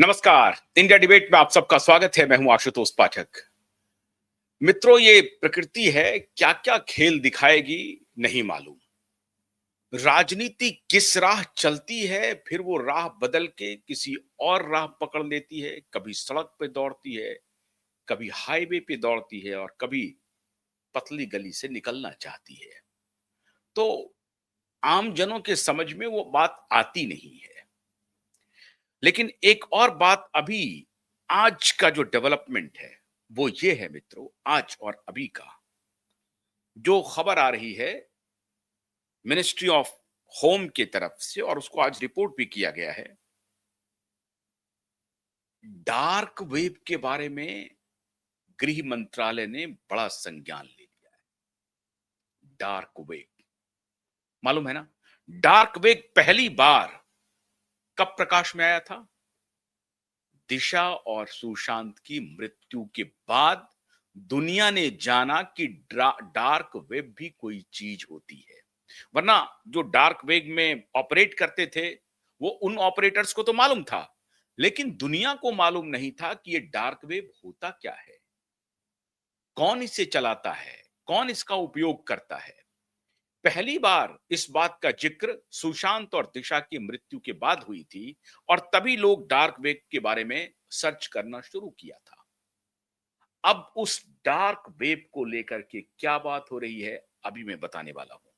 नमस्कार। India debate में आप सबका स्वागत है। मैं हूं आशुतोष पाठक। मित्रों, ये प्रकृति है, क्या क्या खेल दिखाएगी नहीं मालूम। राजनीति किस राह चलती है, फिर वो राह बदल के किसी और राह पकड़ लेती है। कभी सड़क पे दौड़ती है, कभी हाईवे पे दौड़ती है और कभी पतली गली से निकलना चाहती है। तो आम जनों के समझ में वो बात आती नहीं है। लेकिन एक और बात अभी आज का जो डेवलपमेंट है वो ये है मित्रों, आज और अभी का जो खबर आ रही है मिनिस्ट्री ऑफ होम की तरफ से, और उसको आज रिपोर्ट भी किया गया है। डार्क वेब के बारे में गृह मंत्रालय ने बड़ा संज्ञान ले लिया है। डार्क वेब, मालूम है ना? डार्क वेब पहली बार कब प्रकाश में आया था? दिशा और सुशांत की मृत्यु के बाद दुनिया ने जाना कि डार्क वेब भी कोई चीज होती है। वरना जो डार्क वेब में ऑपरेट करते थे वो उन ऑपरेटर्स को तो मालूम था, लेकिन दुनिया को मालूम नहीं था कि ये डार्क वेब होता क्या है, कौन इसे चलाता है, कौन इसका उपयोग करता है। पहली बार इस बात का जिक्र सुशांत और दिशा की मृत्यु के बाद हुई थी, और तभी लोग डार्क वेब के बारे में सर्च करना शुरू किया था। अब उस डार्क वेब को लेकर के क्या बात हो रही है अभी मैं बताने वाला हूं।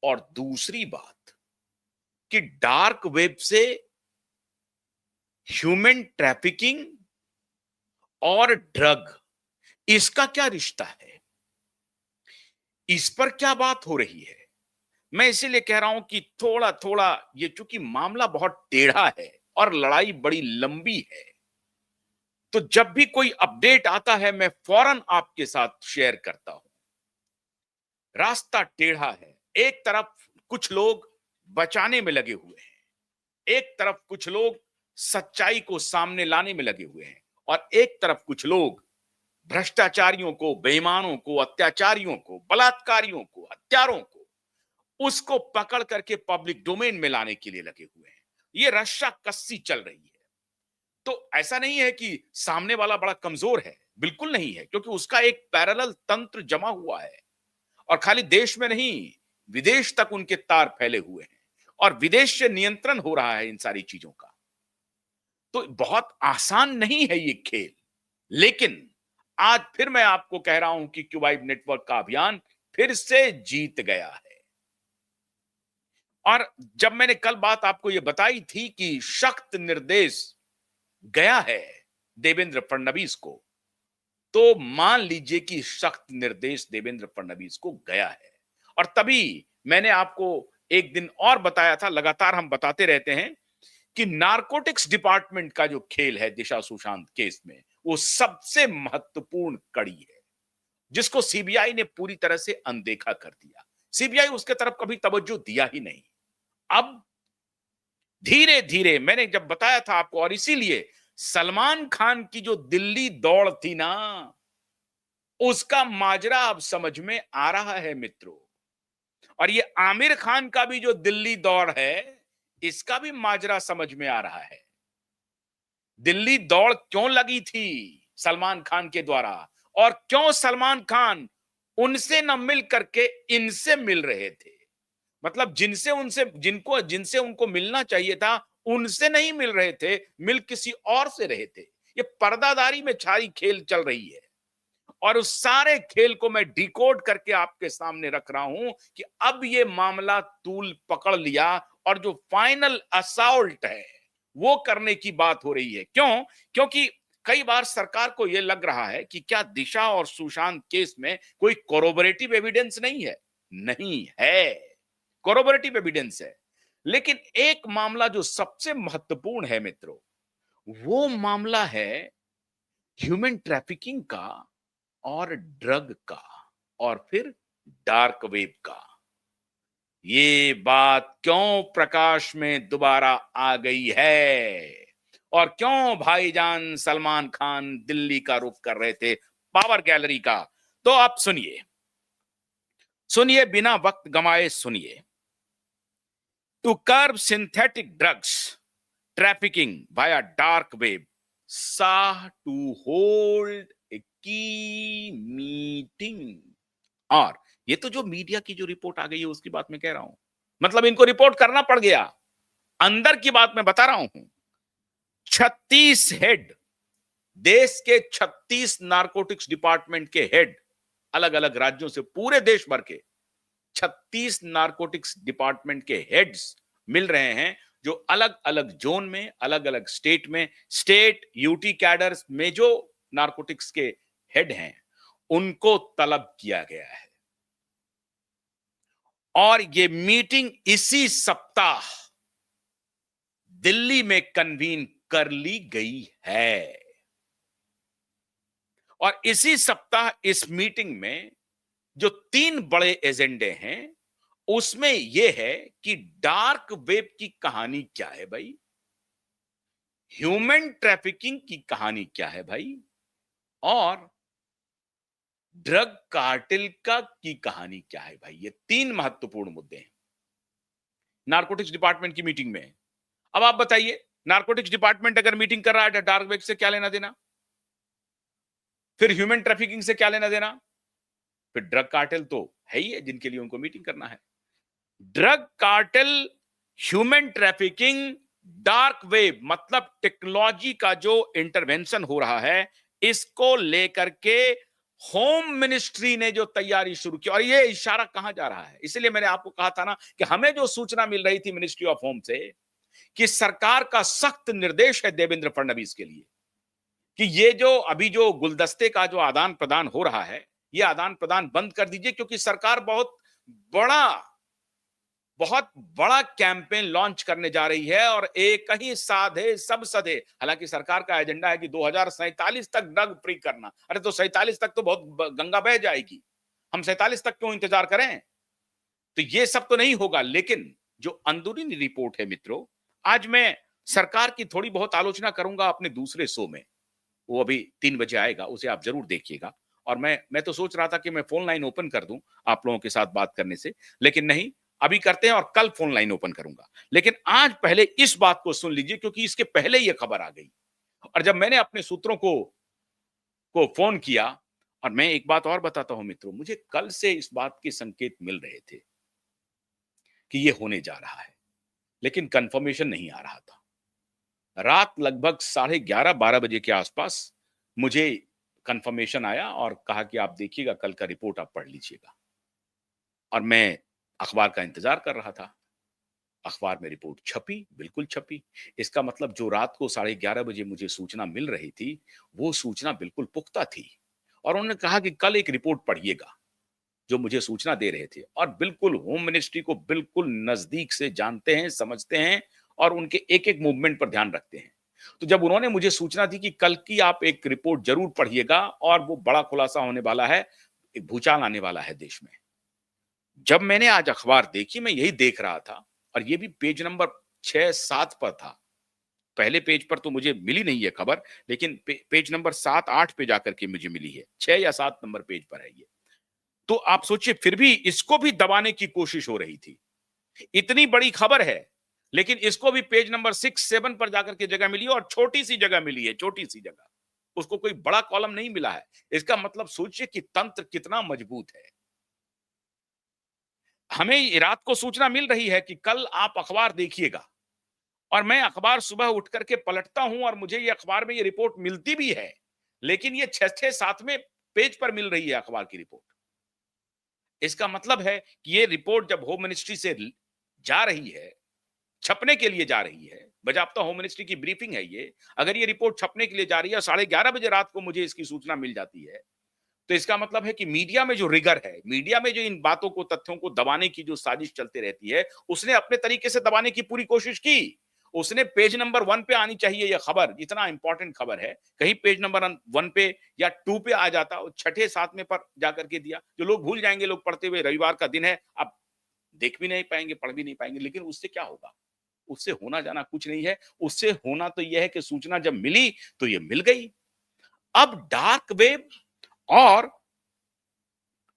और दूसरी बात कि डार्क वेब से ह्यूमन ट्रैफिकिंग और ड्रग, इसका क्या रिश्ता है, इस पर क्या बात हो रही है। मैं इसीलिए कह रहा हूं कि थोड़ा थोड़ा ये, चूंकि मामला बहुत टेढ़ा है और लड़ाई बड़ी लंबी है, तो जब भी कोई अपडेट आता है मैं फौरन आपके साथ शेयर करता हूं। रास्ता टेढ़ा है। एक तरफ कुछ लोग बचाने में लगे हुए हैं, एक तरफ कुछ लोग सच्चाई को सामने लाने में लगे हुए हैं, और एक तरफ कुछ लोग भ्रष्टाचारियों को, बेईमानों को, अत्याचारियों को, बलात्कारियों को, हत्यारों को, उसको पकड़ करके पब्लिक डोमेन में लाने के लिए लगे हुए हैं। ये रस्सा कस्सी चल रही है। तो ऐसा नहीं है कि सामने वाला बड़ा कमजोर है, बिल्कुल नहीं है, क्योंकि उसका एक पैरेलल तंत्र जमा हुआ है। और खाली देश में नहीं, विदेश तक उनके तार फैले हुए हैं, और विदेश से नियंत्रण हो रहा है इन सारी चीजों का। तो बहुत आसान नहीं है ये खेल। लेकिन आज फिर मैं आपको कह रहा हूं कि क्यूबाइब नेटवर्क का अभियान फिर से जीत गया है। और जब मैंने कल बात आपको यह बताई थी कि सख्त निर्देश गया है देवेंद्र फडणवीस को, तो मान लीजिए कि सख्त निर्देश देवेंद्र फडणवीस को गया है। और तभी मैंने आपको एक दिन और बताया था, लगातार हम बताते रहते हैं कि नारकोटिक्स डिपार्टमेंट का जो खेल है दिशा सुशांत केस में, वो सबसे महत्वपूर्ण कड़ी है, जिसको सीबीआई ने पूरी तरह से अनदेखा कर दिया। सीबीआई उसके तरफ कभी तवज्जो दिया ही नहीं। अब धीरे धीरे मैंने जब बताया था आपको, और इसीलिए सलमान खान की जो दिल्ली दौड़ थी ना, उसका माजरा अब समझ में आ रहा है मित्रों। और ये आमिर खान का भी जो दिल्ली दौड़ है, इसका भी माजरा समझ में आ रहा है। दिल्ली दौड़ क्यों लगी थी सलमान खान के द्वारा, और क्यों सलमान खान उनसे न मिल करके इनसे मिल रहे थे। मतलब जिनसे उनसे जिनको जिनसे उनको मिलना चाहिए था, उनसे नहीं मिल रहे थे, मिल किसी और से रहे थे। ये पर्दादारी में छाई खेल चल रही है, और उस सारे खेल को मैं डिकोड करके आपके सामने रख रहा हूं कि अब ये मामला तूल पकड़ लिया, और जो फाइनल असॉल्ट है वो करने की बात हो रही है। क्यों? क्योंकि कई बार सरकार को यह लग रहा है कि क्या दिशा और सुशांत केस में कोई कोरोबोरेटिव एविडेंस नहीं है। नहीं है, कोरोबोरेटिव एविडेंस है। लेकिन एक मामला जो सबसे महत्वपूर्ण है मित्रों, वो मामला है ह्यूमन ट्रैफिकिंग का, और ड्रग का, और फिर डार्क वेब का। ये बात क्यों प्रकाश में दोबारा आ गई है, और क्यों भाईजान सलमान खान दिल्ली का रुख कर रहे थे, पावर गैलरी का? तो आप सुनिए, सुनिए, बिना वक्त गंवाए सुनिए। To curb synthetic drugs, trafficking via dark web sought to hold a key meeting। और ये तो जो मीडिया की जो रिपोर्ट आ गई है उसकी बात मैं कह रहा हूं, मतलब इनको रिपोर्ट करना पड़ गया। अंदर की बात मैं बता रहा हूं। 36 हेड, देश के 36 नारकोटिक्स डिपार्टमेंट के हेड, अलग अलग राज्यों से, पूरे देश भर के 36 नारकोटिक्स डिपार्टमेंट के हेड्स मिल रहे हैं, जो अलग अलग जोन में, अलग अलग स्टेट में, स्टेट यूटी कैडर्स में जो नारकोटिक्स के हेड हैं, उनको तलब किया गया है। और ये मीटिंग इसी सप्ताह दिल्ली में कन्वीन कर ली गई है। और इसी सप्ताह इस मीटिंग में जो 3 बड़े एजेंडे हैं, उसमें यह है कि डार्क वेब की कहानी क्या है भाई, ह्यूमन ट्रैफिकिंग की कहानी क्या है भाई, और ड्रग कार्टेल का की कहानी क्या है भाई। ये 3 महत्वपूर्ण मुद्दे हैं नारकोटिक्स डिपार्टमेंट की मीटिंग में। अब आप बताइए, नारकोटिक्स डिपार्टमेंट अगर मीटिंग कर रहा है, डार्क वेब से क्या लेना देना, फिर ह्यूमन ट्रैफिकिंग से क्या लेना देना, फिर ड्रग कार्टेल तो है ही है जिनके लिए उनको मीटिंग करना है। Drug cartel, human trafficking, dark web, मतलब टेक्नोलॉजी का जो इंटरवेंशन हो रहा है, इसको लेकर के होम मिनिस्ट्री ने जो तैयारी शुरू की। और ये इशारा कहां जा रहा है, इसलिए मैंने आपको कहा था ना कि हमें जो सूचना मिल रही थी मिनिस्ट्री ऑफ होम से कि सरकार का सख्त निर्देश है देवेंद्र फडणवीस के लिए कि ये जो अभी जो गुलदस्ते का जो आदान प्रदान हो रहा है, ये आदान प्रदान बंद कर दीजिए, क्योंकि सरकार बड़ा बहुत बड़ा कैंपेन लॉन्च करने जा रही है और एक ही साधे सब सधे। हालांकि सरकार का एजेंडा है कि 2047 तक ड्रग फ्री करना। अरे तो 47 तक तो बहुत गंगा बह जाएगी, हम 47 तक क्यों इंतजार करें। तो ये सब तो नहीं होगा, लेकिन जो अंदरूनी रिपोर्ट है मित्रों, आज मैं सरकार की थोड़ी बहुत आलोचना करूंगा अपने दूसरे शो में, वो अभी 3 बजे आएगा, उसे आप जरूर देखिएगा। और मैं तो सोच रहा था कि मैं फोन लाइन ओपन कर दूं आप लोगों के साथ बात करने से, लेकिन नहीं, अभी करते हैं और कल फोन लाइन ओपन करूंगा। लेकिन आज पहले इस बात को सुन लीजिए, क्योंकि इसके पहले ये खबर आ गई और जब मैंने अपने सूत्रों को फोन किया। और मैं एक बात और बताता हूं मित्रों, मुझे कल से इस बात के संकेत मिल रहे थे कि ये होने जा रहा है, लेकिन कंफर्मेशन नहीं आ रहा था। रात लगभग 11:30-12 बजे के आसपास मुझे कंफर्मेशन आया और कहा कि आप देखिएगा, कल का रिपोर्ट आप पढ़ लीजिएगा। और मैं अखबार का इंतजार कर रहा था। अखबार में रिपोर्ट छपी, बिल्कुल छपी। इसका मतलब जो रात को 11:30 बजे मुझे सूचना मिल रही थी, वो सूचना बिल्कुल पुख्ता थी। और उन्होंने कहा कि कल एक रिपोर्ट पढ़िएगा, जो मुझे सूचना दे रहे थे। और बिल्कुल होम मिनिस्ट्री को बिल्कुल नजदीक से जानते हैं, समझते हैं और उनके एक-एक मूवमेंट पर ध्यान रखते हैं। तो जब उन्होंने मुझे सूचना दी कि कल की आप एक रिपोर्ट जरूर पढ़िएगा और वो बड़ा खुलासा होने वाला है, एक भूचाल आने वाला है देश में। जब मैंने आज अखबार देखी, मैं यही देख रहा था और ये भी पेज नंबर 6-7 पर था। पहले पेज पर तो मुझे मिली नहीं है खबर, लेकिन पेज नंबर 7-8 पे जाकर के मुझे मिली है। 6 या 7 नंबर पेज पर है ये। तो आप सोचिए, फिर भी इसको भी दबाने की कोशिश हो रही थी। इतनी बड़ी खबर है, लेकिन इसको भी पेज नंबर 6-7 पर जाकर के जगह मिली है और छोटी सी जगह मिली है, छोटी सी जगह। उसको कोई बड़ा कॉलम नहीं मिला है। इसका मतलब सोचिए कि तंत्र कितना मजबूत है। हमें रात को सूचना मिल रही है कि कल आप अखबार देखिएगा, और मैं अखबार सुबह उठ करके पलटता हूं और मुझे ये अखबार में ये रिपोर्ट मिलती भी है, लेकिन ये 6-7वें पेज पर मिल रही है अखबार की रिपोर्ट। इसका मतलब है कि ये रिपोर्ट जब होम मिनिस्ट्री से जा रही है, छपने के लिए जा रही है, बजाबता होम मिनिस्ट्री की ब्रीफिंग है ये, अगर ये रिपोर्ट छपने के लिए जा रही है, 11:30 बजे रात को मुझे इसकी सूचना मिल जाती है, तो इसका मतलब है कि मीडिया में जो रिगर है, मीडिया में जो इन बातों को, तथ्यों को दबाने की जो साजिश चलती रहती है, उसने अपने तरीके से दबाने की पूरी कोशिश की। उसने पेज नंबर 1 पे आनी चाहिए यह खबर, इतना इंपॉर्टेंट खबर है, कहीं पेज नंबर 1 पे या 2 पे आ जाता, और 6-7वें पर जाकर के दिया, जो लोग भूल जाएंगे, लोग पढ़ते हुए, रविवार का दिन है, अब देख भी नहीं पाएंगे, पढ़ भी नहीं पाएंगे। लेकिन उससे क्या होगा? उससे होना जाना कुछ नहीं है। उससे होना तो यह है कि सूचना जब मिली तो ये मिल गई। अब और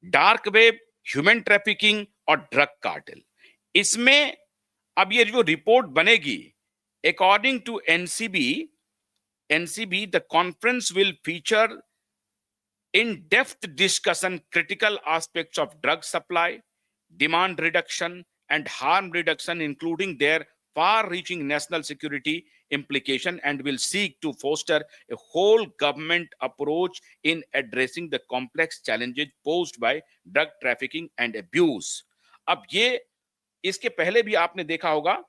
डार्क वेब, ह्यूमन ट्रैफिकिंग और ड्रग कार्टेल, इसमें अब ये जो रिपोर्ट बनेगी, According to NCB, the conference will feature in-depth discussion critical aspects of drug supply, demand reduction, and harm reduction, including their far-reaching national security implication, and will seek to foster a whole government approach in addressing the complex challenges posed by drug trafficking and abuse. अब ये इसके पहले भी आपने देखा होगा,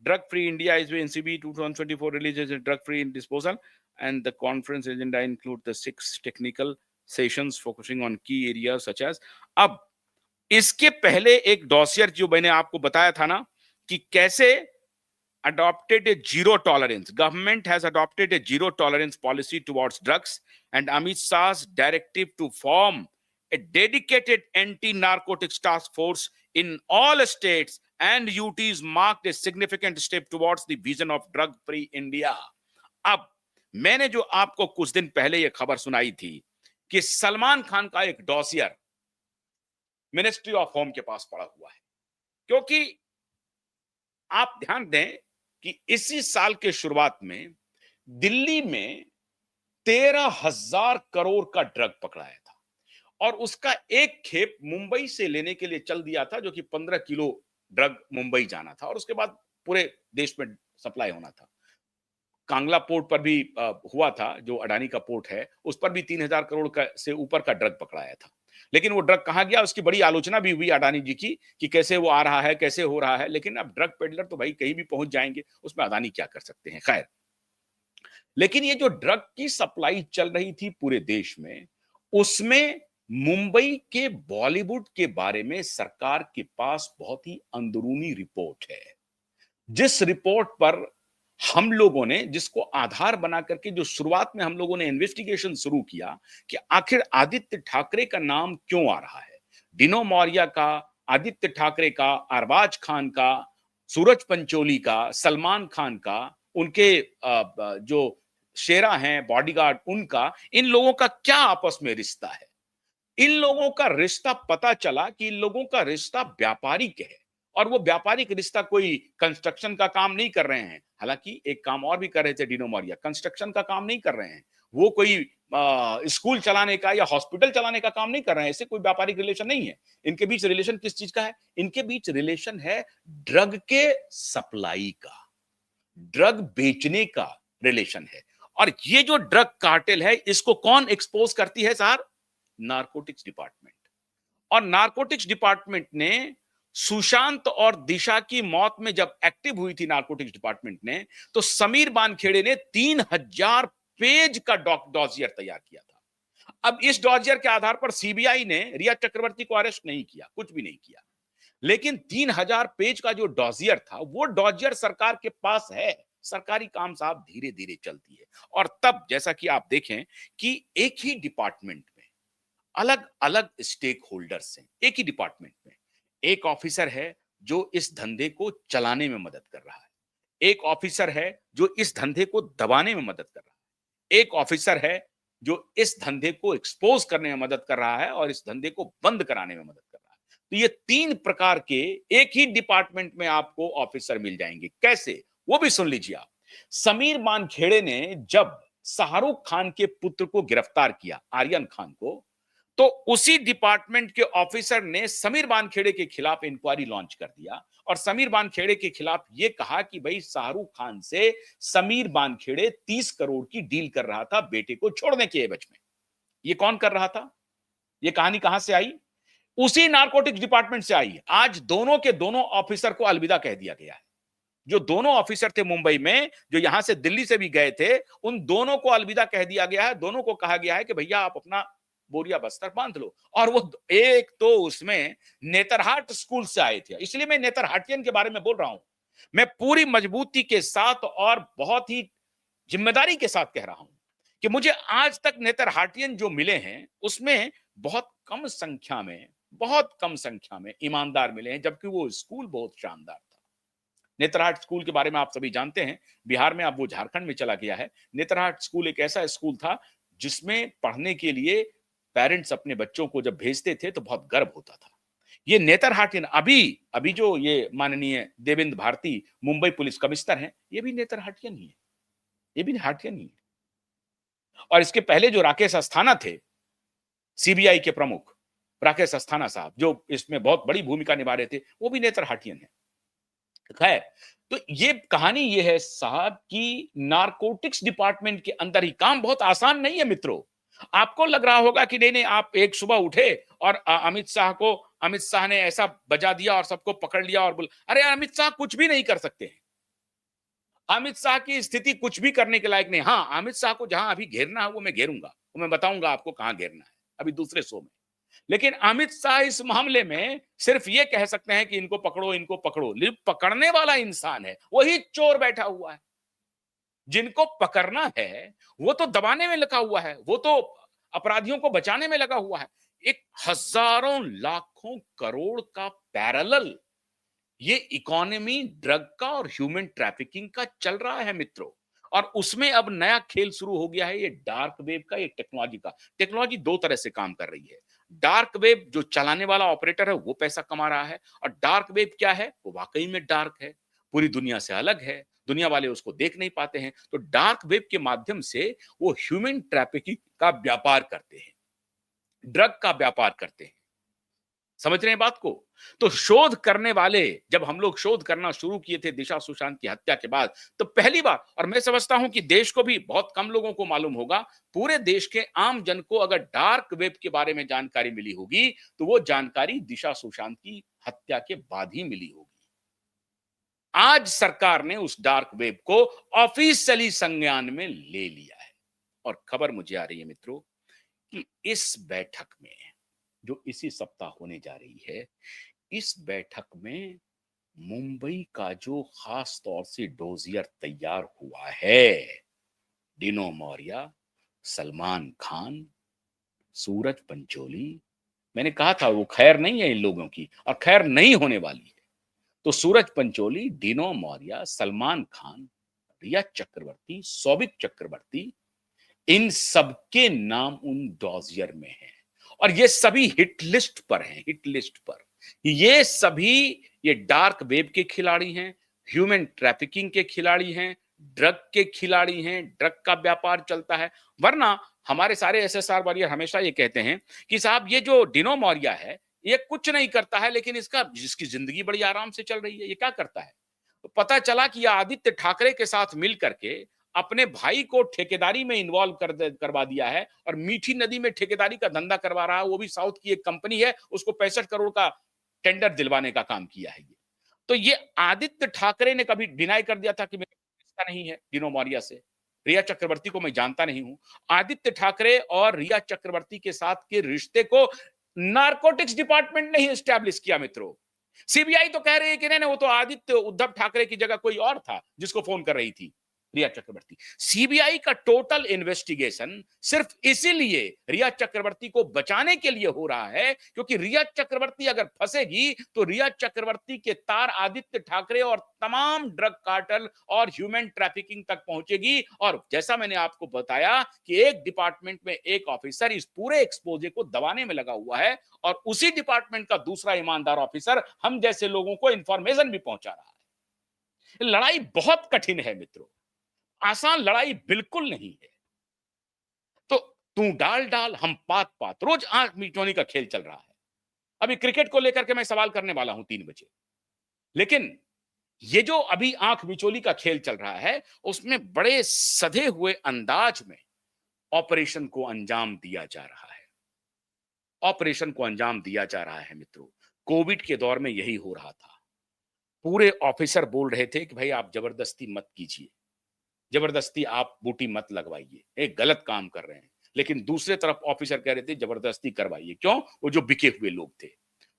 drug free India is NCB 2024 releases drug free in disposal and the conference agenda include the 6 technical sessions focusing on key areas such as. अब इसके पहले एक डॉसियर जो मैंने आपको बताया था ना कि कैसे adopted a zero tolerance. Government has adopted a zero tolerance policy towards drugs, and Amit Shah's directive to form a dedicated anti-narcotics task force in all states and UTs marked a significant step towards the vision of drug-free India. अब मैंने जो आपको कुछ दिन पहले यह खबर सुनाई थी कि सलमान खान का एक डॉसियर मिनिस्ट्री ऑफ होम के पास पड़ा हुआ है, क्योंकि आप ध्यान दें कि इसी साल के शुरुआत में दिल्ली में 13,000 करोड़ का ड्रग पकड़ाया था और उसका एक खेप मुंबई से लेने के लिए चल दिया था, जो कि 15 किलो ड्रग मुंबई जाना था और उसके बाद पूरे देश में सप्लाई होना था। कांगला पोर्ट पर भी हुआ था, जो अडानी का पोर्ट है, उस पर भी 3,000 करोड़ का से ऊपर का ड्रग पकड़ाया था। लेकिन वो ड्रग कहां गया, उसकी बड़ी आलोचना भी हुई अडानी जी की कि कैसे वो आ रहा है, कैसे हो रहा है। लेकिन अब ड्रग पेडलर तो भाई कहीं भी पहुंच जाएंगे, उसमें अडानी क्या कर सकते हैं। खैर, लेकिन ये जो ड्रग की सप्लाई चल रही थी पूरे देश में, उसमें मुंबई के बॉलीवुड के बारे में सरकार के पास बहुत ही अंदरूनी रिपोर्ट है, जिस रिपोर्ट पर हम लोगों ने, जिसको आधार बना करके जो शुरुआत में हम लोगों ने इन्वेस्टिगेशन शुरू किया कि आखिर आदित्य ठाकरे का नाम क्यों आ रहा है, डिनो मौर्या का, आदित्य ठाकरे का, अरबाज खान का, सूरज पंचोली का, सलमान खान का, उनके जो शेरा हैं बॉडीगार्ड, उनका, इन लोगों का क्या आपस में रिश्ता है। इन लोगों का रिश्ता पता चला कि इन लोगों का रिश्ता व्यापारिक है और वो व्यापारिक रिश्ता कोई कंस्ट्रक्शन का काम नहीं कर रहे हैं। हालांकि एक काम और भी कर रहे थे डिनो मौर्या, कंस्ट्रक्शन का काम नहीं कर रहे हैं, वो कोई स्कूल चलाने का या हॉस्पिटल चलाने का काम नहीं कर रहे हैं। ऐसे कोई व्यापारिक रिलेशन नहीं है। इनके बीच रिलेशन किस चीज का है? इनके बीच रिलेशन है ड्रग के सप्लाई का, ड्रग बेचने का रिलेशन है। और ये जो ड्रग कार्टेल है, इसको कौन एक्सपोज करती है सर? Narcotics department. और नारकोटिक्स डिपार्टमेंट ने सुशांत और दिशा की मौत में जब एक्टिव हुई थी नारकोटिक्स डिपार्टमेंट ने, तो समीर बानखेड़े ने 3,000 पेज का डॉसियर तैयार किया था। अब इस डॉसियर के आधार पर सीबीआई ने रिया चक्रवर्ती को अरेस्ट नहीं किया, कुछ भी नहीं किया, लेकिन 3,000 पेज का जो डॉसियर था, वो डॉसियर सरकार के पास है। सरकारी काम साहब धीरे धीरे चलती है। और तब जैसा कि आप देखें कि एक ही डिपार्टमेंट में अलग अलग स्टेक होल्डर्स हैं। एक ही डिपार्टमेंट में एक ऑफिसर है जो इस धंधे को चलाने में मदद कर रहा है, एक ऑफिसर है जो इस धंधे को दबाने में मदद कर रहा है, एक ऑफिसर है जो इस धंधे को एक्सपोज करने में मदद कर रहा है और इस धंधे को बंद कराने में मदद कर रहा है। तो ये 3 प्रकार के एक ही डिपार्टमेंट में आपको ऑफिसर मिल जाएंगे। कैसे, वो भी सुन लीजिए आप। समीर मानखेड़े ने जब शाहरुख खान के पुत्र को गिरफ्तार किया, आर्यन खान को, तो उसी डिपार्टमेंट के ऑफिसर ने समीर बानखेड़े के खिलाफ इंक्वायरी लॉन्च कर दिया और समीर बानखेड़े के खिलाफ यह कहा कि भाई शाहरुख खान से समीर बानखेड़े 30 करोड़ की डील कर रहा था बेटे को छोड़ने के एवज में। ये कौन कर रहा था? ये कहानी कहां से आई? उसी नारकोटिक्स डिपार्टमेंट से आई। आज दोनों के दोनों ऑफिसर को अलविदा कह दिया गया है। जो दोनों ऑफिसर थे मुंबई में, जो यहां से दिल्ली से भी गए थे, उन दोनों को अलविदा कह दिया गया है। दोनों को कहा गया है कि भैया आप अपना बोरिया बस्तर बांध लो। और वो एक तो उसमें नेतरहाट स्कूल से आए थे, इसलिए मैं नेतरहाटियन के बारे में बोल रहा हूं। मैं पूरी मजबूती के साथ और बहुत ही जिम्मेदारी के साथ कह रहा हूं कि मुझे आज तक नेतरहाटियन जो मिले हैं, उसमें बहुत कम संख्या में ईमानदार मिले हैं, जबकि वो स्कूल बहुत शानदार था। नेतरहाट स्कूल के बारे में आप सभी जानते हैं, बिहार में, अब वो झारखंड में चला गया है। नेतरहाट स्कूल एक ऐसा स्कूल था जिसमें पढ़ने के लिए पेरेंट्स अपने बच्चों को जब भेजते थे तो बहुत गर्व होता था। ये नेतर हाटियन अभी अभी जो ये माननीय देवेंद्र भारती मुंबई पुलिस कमिश्नर हैं, ये भी नेतर हाटियन ही है, ये भी हाटियन ही है। और इसके पहले जो राकेश अस्थाना थे, सीबीआई के प्रमुख राकेश अस्थाना साहब, जो इसमें बहुत बड़ी भूमिका निभा रहे थे, वो भी नेतर हाटियन है। खैर, तो ये कहानी ये है साहब कि नारकोटिक्स डिपार्टमेंट के अंदर ही काम बहुत आसान नहीं है मित्रों। आपको लग रहा होगा कि नहीं नहीं, आप एक सुबह उठे और अमित शाह ने ऐसा बजा दिया और सबको पकड़ लिया और बोल, अरे यार, अमित शाह कुछ भी नहीं कर सकते हैं। अमित शाह की स्थिति कुछ भी करने के लायक नहीं। हाँ, अमित शाह को जहां अभी घेरना है वो मैं घेरूंगा, वो मैं बताऊंगा आपको कहां घेरना है अभी दूसरे शो में। लेकिन अमित शाह इस मामले में सिर्फ ये कह सकते हैं कि इनको पकड़ो, इनको पकड़ो, लेकिन पकड़ने वाला इंसान है वही चोर बैठा हुआ है। जिनको पकड़ना है वो तो दबाने में लगा हुआ है, वो तो अपराधियों को बचाने में लगा हुआ है। एक हजारों लाखों करोड़ का पैरेलल ये इकोनॉमी ड्रग का और ह्यूमन ट्रैफिकिंग का चल रहा है मित्रों। और उसमें अब नया खेल शुरू हो गया है, ये डार्क वेब का, ये टेक्नोलॉजी का। टेक्नोलॉजी दो तरह से काम कर रही है। डार्क वेब जो चलाने वाला ऑपरेटर है वो पैसा कमा रहा है, और डार्क वेब क्या है, वो वाकई में डार्क है, पूरी दुनिया से अलग है, दुनिया वाले उसको देख नहीं पाते हैं। तो डार्क वेब के माध्यम से वो ह्यूमन ट्रैफिकिंग का व्यापार करते हैं, ड्रग का व्यापार करते हैं। समझ रहे हैं बात को? तो शोध करने वाले, जब हम लोग शोध करना शुरू किए थे दिशा सुशांत की हत्या के बाद, तो पहली बार, और मैं समझता हूं कि देश को भी बहुत कम लोगों को मालूम होगा, पूरे देश के आम जन को अगर डार्क वेब के बारे में जानकारी मिली होगी तो वो जानकारी दिशा सुशांत की हत्या के बाद ही मिली होगी। आज सरकार ने उस डार्क वेब को ऑफिशियली संज्ञान में ले लिया है। और खबर मुझे आ रही है मित्रों कि इस बैठक में, जो इसी सप्ताह होने जा रही है, इस बैठक में मुंबई का जो खास तौर से डोजियर तैयार हुआ है, डिनो मौर्य, सलमान खान, सूरज पंचोली, मैंने कहा था वो खैर नहीं है इन लोगों की, और खैर नहीं होने वाली है। तो सूरज पंचोली, डिनो मौर्य, सलमान खान, रिया चक्रवर्ती, सौविक चक्रवर्ती, इन सबके नाम उन डॉजियर में हैं। और ये सभी हिट लिस्ट पर हैं, हिट लिस्ट पर। ये सभी ये डार्क वेब के खिलाड़ी हैं, ह्यूमन ट्रैफिकिंग के खिलाड़ी हैं, ड्रग के खिलाड़ी हैं, ड्रग का व्यापार चलता है। वरना हमारे सारे एसएसआर वॉरियर हमेशा ये कहते हैं कि साहब ये जो डिनो मौर्य है, ये कुछ नहीं करता है, लेकिन इसकी जिंदगी बड़ी आराम से चल रही है। ये क्या करता है? तो पता चला कि आदित्य ठाकरे के साथ मिल करके अपने भाई को ठेकेदारी में इन्वॉल्व करवा दिया है, और मीठी नदी में ठेकेदारी का धंधा करवा रहा है। वो भी साउथ की एक कंपनी है, उसको 65 करोड़ का टेंडर दिलवाने का काम किया है ये। तो ये आदित्य ठाकरे ने कभी डिनाई कर दिया था कि मेरा रिश्ता नहीं है डिनो मौर्य से, रिया चक्रवर्ती को मैं जानता नहीं हूं। आदित्य ठाकरे और रिया चक्रवर्ती के साथ के रिश्ते को नारकोटिक्स डिपार्टमेंट ने ही एस्टैब्लिश किया मित्रों। सीबीआई तो कह रही है कि नहीं नहीं, वो तो आदित्य उद्धव ठाकरे की जगह कोई और था जिसको फोन कर रही थी रिया चक्रवर्ती। सीबीआई का टोटल इन्वेस्टिगेशन सिर्फ इसीलिए रिया चक्रवर्ती को बचाने के लिए हो रहा है, क्योंकि रिया चक्रवर्ती अगर फंसेगी तो रिया चक्रवर्ती के तार आदित्य ठाकरे और तमाम ड्रग कार्टल और ह्यूमन ट्रैफिकिंग तक पहुंचेगी। और जैसा मैंने आपको बताया कि एक डिपार्टमेंट में एक ऑफिसर इस पूरे एक्सपोजे को दबाने में लगा हुआ है, और उसी डिपार्टमेंट का दूसरा ईमानदार ऑफिसर हम जैसे लोगों को इंफॉर्मेशन भी पहुंचा रहा है। लड़ाई बहुत कठिन है मित्रों, आसान लड़ाई बिल्कुल नहीं है। तो तू डाल डाल, हम पात पात, रोज आंख मिचौनी का खेल चल रहा है। अभी क्रिकेट को लेकर के मैं सवाल करने वाला हूं 3 बजे। लेकिन ये जो अभी आंख मिचौली का खेल चल रहा है, उसमें बड़े सधे हुए अंदाज में ऑपरेशन को अंजाम दिया जा रहा है। ऑपरेशन को अंजाम दिया जा रहा है मित्रों। कोविड के दौर में यही हो रहा था। पूरे ऑफिसर बोल रहे थे कि भाई आप जबरदस्ती मत कीजिए, जबरदस्ती आप बूटी मत लगवाइए, एक गलत काम कर रहे हैं। लेकिन दूसरे तरफ ऑफिसर कह रहे थे जबरदस्ती करवाइए। क्यों? वो जो बिके हुए लोग थे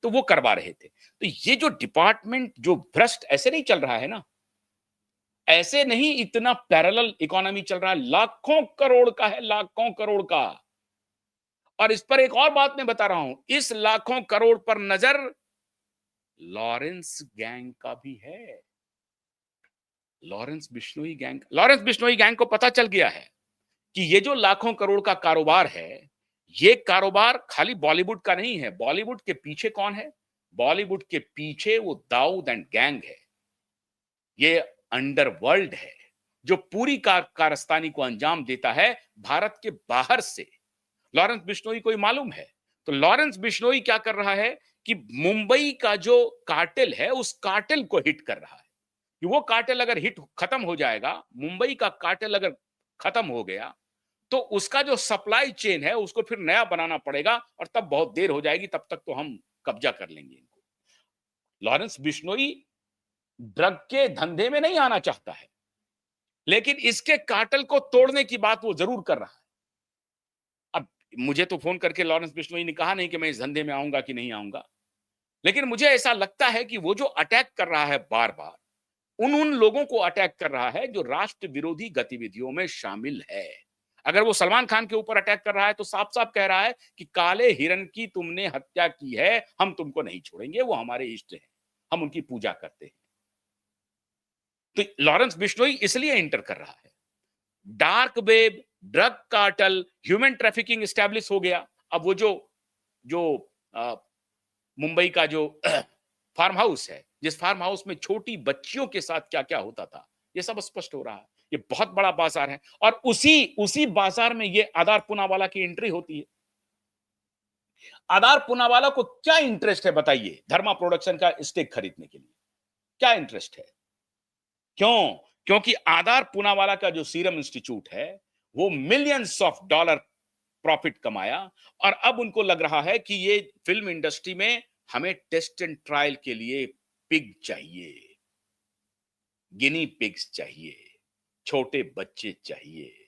तो वो करवा रहे थे। तो ये जो डिपार्टमेंट जो भ्रष्ट, ऐसे नहीं चल रहा है ना, ऐसे नहीं, इतना पैरेलल इकोनॉमी चल रहा है, लाखों करोड़ का है, लाखों करोड़ का। और इस पर एक और बात मैं बता रहा हूं, इस लाखों करोड़ पर नजर लॉरेंस गैंग का भी है। लॉरेंस बिश्नोई गैंग को पता चल गया है कि ये जो लाखों करोड़ का कारोबार है, ये कारोबार खाली बॉलीवुड का नहीं है। बॉलीवुड के पीछे कौन है? बॉलीवुड के पीछे वो दाऊद एंड गैंग है, ये अंडरवर्ल्ड है जो पूरी कारस्तानी को अंजाम देता है भारत के बाहर से। लॉरेंस बिश्नोई को ही मालूम है। तो लॉरेंस बिश्नोई क्या कर रहा है कि मुंबई का जो कार्टेल है उस कार्टेल को हिट कर रहा है कि वो कार्टेल अगर हिट खत्म हो जाएगा, मुंबई का कार्टेल अगर खत्म हो गया तो उसका जो सप्लाई चेन है उसको फिर नया बनाना पड़ेगा और तब बहुत देर हो जाएगी, तब तक तो हम कब्जा कर लेंगे इनको। लॉरेंस बिश्नोई ड्रग के धंधे में नहीं आना चाहता है, लेकिन इसके कार्टेल को तोड़ने की बात वो जरूर कर रहा है। अब मुझे तो फोन करके लॉरेंस बिश्नोई ने कहा नहीं कि मैं इस धंधे में आऊंगा कि नहीं आऊंगा, लेकिन मुझे ऐसा लगता है कि वो जो अटैक कर रहा है बार बार, उन उन लोगों को अटैक कर रहा है जो राष्ट्र विरोधी गतिविधियों में शामिल है। अगर वो सलमान खान के ऊपर अटैक कर रहा है तो साफ साफ कह रहा है कि काले हिरन की तुमने हत्या की है, हम तुमको नहीं छोड़ेंगे, वो हमारे इष्ट हैं, हम उनकी पूजा करते हैं। तो लॉरेंस बिश्नोई इसलिए इंटर कर रहा है। Dark web, drug cartel, human trafficking establish हो गया। अब वो जो जो अ, मुंबई का जो फार्म हाउस है, जिस फार्म हाउस में छोटी बच्चियों के साथ क्या क्या होता था, ये सब स्पष्ट हो रहा है। ये बहुत बड़ा बाजार है और उसी उसी बाजार में ये आधार पूनावाला की एंट्री होती है। आधार पूनावाला को क्या इंटरेस्ट है बताइए धर्मा प्रोडक्शन का स्टेक खरीदने के लिए? क्या इंटरेस्ट है? क्यों? क्योंकि आधार पूनावाला का जो सीरम इंस्टीट्यूट है वो मिलियंस ऑफ डॉलर प्रॉफिट कमाया और अब उनको लग रहा है कि ये फिल्म इंडस्ट्री में हमें टेस्ट एंड ट्रायल के लिए पिग चाहिए, गिनी पिग्स चाहिए, छोटे बच्चे चाहिए।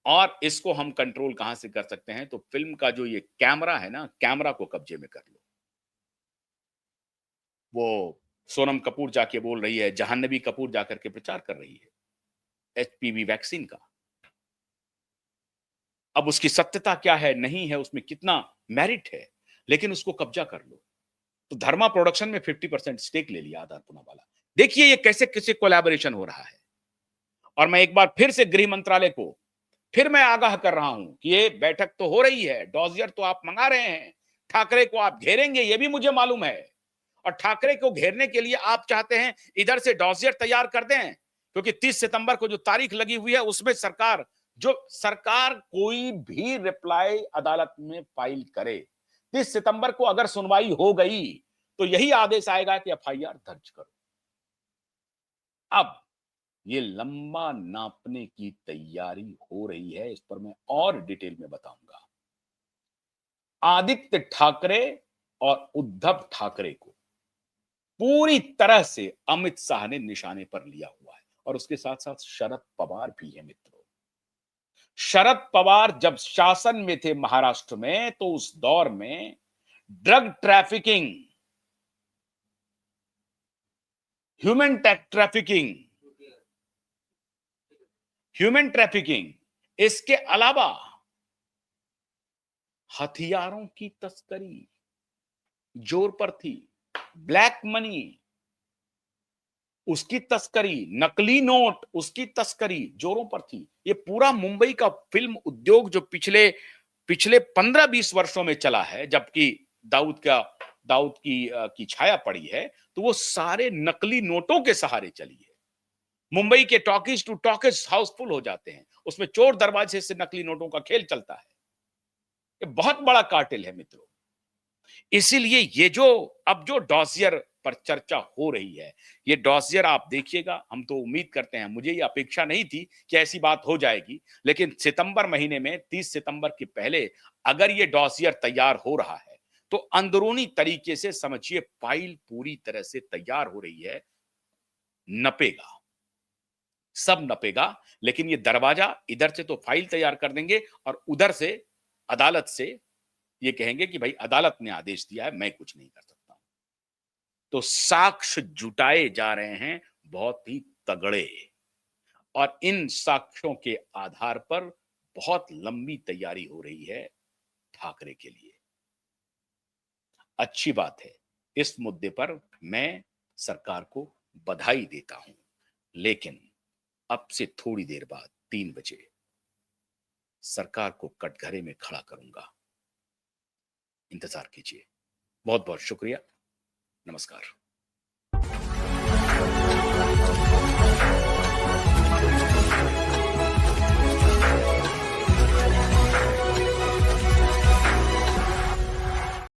और इसको हम कंट्रोल कहां से कर सकते हैं? तो फिल्म का जो ये कैमरा है ना, कैमरा को कब्जे में कर लो। वो सोनम कपूर जाके बोल रही है, जाह्नवी कपूर जाकर के प्रचार कर रही है एचपीवी वैक्सीन का। अब उसकी सत्यता क्या है, नहीं है, उसमें कितना मेरिट है, लेकिन उसको कब्जा कर लो। तो धर्मा प्रोडक्शन में 50% स्टेक ले लिया आधार पूनावाला। देखिए ये कैसे कैसे कोलैबोरेशन हो रहा है। और मैं एक बार फिर से गृह मंत्रालय को फिर मैं आगाह कर रहा हूं कि ये बैठक तो हो रही है, डॉजियर तो आप मंगा रहे हैं, ठाकरे को आप घेरेंगे, ये भी मुझे मालूम है। और ठाकरे को घेरने के लिए आप चाहते हैं इधर से डॉजियर तैयार कर दें, क्योंकि 30 सितंबर को जो तारीख लगी हुई है उसमें सरकार कोई भी रिप्लाई अदालत में फाइल करे, 30 सितंबर को अगर सुनवाई हो गई तो यही आदेश आएगा कि एफआईआर दर्ज करो। अब ये लंबा नापने की तैयारी हो रही है, इस पर मैं और डिटेल में बताऊंगा। आदित्य ठाकरे और उद्धव ठाकरे को पूरी तरह से अमित शाह ने निशाने पर लिया हुआ है और उसके साथ साथ शरद पवार भी है मित्रों। शरद पवार जब शासन में थे महाराष्ट्र में तो उस दौर में ड्रग ट्रैफिकिंग, ह्यूमन ट्रैफिकिंग, इसके अलावा हथियारों की तस्करी जोर पर थी, ब्लैक मनी उसकी तस्करी, नकली नोट उसकी तस्करी जोरों पर थी। ये पूरा मुंबई का फिल्म उद्योग जो पिछले पिछले 15-20 वर्षों में चला है, जबकि दाऊद की छाया पड़ी है, तो वो सारे नकली नोटों के सहारे चली है। मुंबई के टॉकीज टू टॉकीज हाउसफुल हो जाते हैं, उसमें चोर दरवाजे से नकली नोटों का खेल चलता है। ये बहुत बड़ा कार्टेल है मित्रों। इसीलिए ये जो अब जो डॉसियर पर चर्चा हो रही है, ये डॉसियर आप देखिएगा, हम तो उम्मीद करते हैं, मुझे ये अपेक्षा नहीं थी कि ऐसी बात हो जाएगी, लेकिन सितंबर महीने में 30 सितंबर के पहले अगर ये डॉसियर तैयार हो रहा है तो अंदरूनी तरीके से समझिए फाइल पूरी तरह से तैयार हो रही है। नपेगा, सब नपेगा, लेकिन ये दरवाजा इधर से तो फाइल तैयार कर देंगे और उधर से अदालत से ये कहेंगे कि भाई अदालत ने आदेश दिया है, मैं कुछ नहीं कर सकता। तो साक्ष्य जुटाए जा रहे हैं बहुत ही तगड़े, और इन साक्ष्यों के आधार पर बहुत लंबी तैयारी हो रही है ठाकरे के लिए। अच्छी बात है, इस मुद्दे पर मैं सरकार को बधाई देता हूं, लेकिन अब से थोड़ी देर बाद 3 बजे सरकार को कटघरे में खड़ा करूंगा। इंतजार कीजिए। बहुत बहुत शुक्रिया। नमस्कार।